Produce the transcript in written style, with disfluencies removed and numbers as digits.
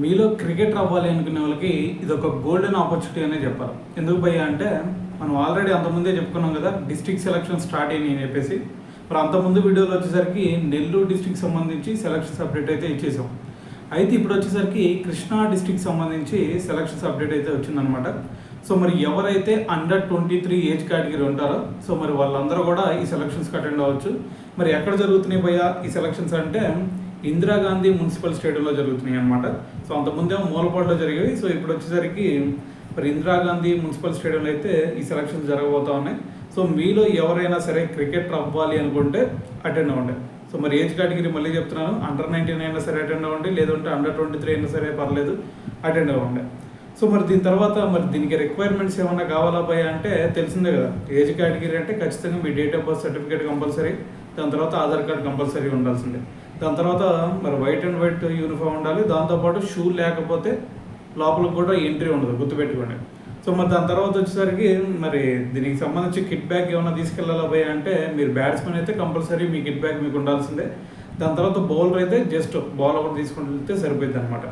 మీలో క్రికెటర్ అవ్వాలి అనుకునే వాళ్ళకి ఇది ఒక గోల్డెన్ ఆపర్చునిటీ అనే చెప్పాలి. ఎందుకు భయ్యా అంటే మనం ఆల్రెడీ అంతకుముందే చెప్పుకున్నాం కదా, డిస్ట్రిక్ట్ సెలక్షన్ స్టార్ట్ అయినాయి అని చెప్పేసి. మరి అంతకుముందు వీడియోలో వచ్చేసరికి నెల్లూరు డిస్ట్రిక్ట్ సంబంధించి సెలక్షన్స్ అప్డేట్ అయితే ఇచ్చేసాం. అయితే ఇప్పుడు వచ్చేసరికి కృష్ణా డిస్ట్రిక్ట్ సంబంధించి సెలక్షన్స్ అప్డేట్ అయితే వచ్చిందనమాట. సో మరి ఎవరైతే అండర్ 23 ఏజ్ కేటగిరీ ఉంటారో సో మరి వాళ్ళందరూ కూడా ఈ సెలక్షన్స్కి అటెండ్ అవ్వచ్చు. మరి ఎక్కడ జరుగుతున్నాయి భయ్యా ఈ సెలక్షన్స్ అంటే ఇందిరాగాంధీ మున్సిపల్ స్టేడియంలో జరుగుతున్నాయి అనమాట. సో అంతకుముందేమో మూలపాడులో జరిగేవి. సో ఇప్పుడు వచ్చేసరికి మరి ఇందిరాగాంధీ మున్సిపల్ స్టేడియంలో అయితే ఈ సెలక్షన్స్ జరగబోతా ఉన్నాయి. సో మీలో ఎవరైనా సరే క్రికెటర్ అవ్వాలి అనుకుంటే అటెండ్ అవ్వండి. సో మరి ఏజ్ కేటగిరీ మళ్ళీ చెప్తున్నాను, అండర్ 19 అయినా సరే అటెండ్ అవ్వండి, లేదంటే అండర్ 23 అయినా సరే పర్లేదు, అటెండ్ అవ్వండి. సో మరి దీని తర్వాత మరి దీనికి రిక్వైర్మెంట్స్ ఏమైనా కావాలా భయ అంటే తెలిసిందే కదా, ఏజ్ కేటగిరీ అంటే ఖచ్చితంగా మీ date of birth certificate compulsory, దాని తర్వాత ఆధార్ కార్డ్ కంపల్సరీ ఉండాల్సిందే. దాని తర్వాత మరి వైట్ అండ్ వైట్ యూనిఫామ్ ఉండాలి, దాంతోపాటు షూ లేకపోతే లోపలికి కూడా ఎంట్రీ ఉండదు, గుర్తుపెట్టుకోండి. సో మరి దాని తర్వాత వచ్చేసరికి మరి దీనికి సంబంధించి కిట్ బ్యాగ్ ఏమైనా తీసుకెళ్ళాలా భయ అంటే మీరు బ్యాట్స్మెన్ అయితే కంపల్సరీ మీ కిట్ బ్యాగ్ మీకు ఉండాల్సిందే. దాని తర్వాత బౌలర్ అయితే జస్ట్ బాల్ ఒకటి తీసుకుంటూ వెళ్తే సరిపోయింది అనమాట.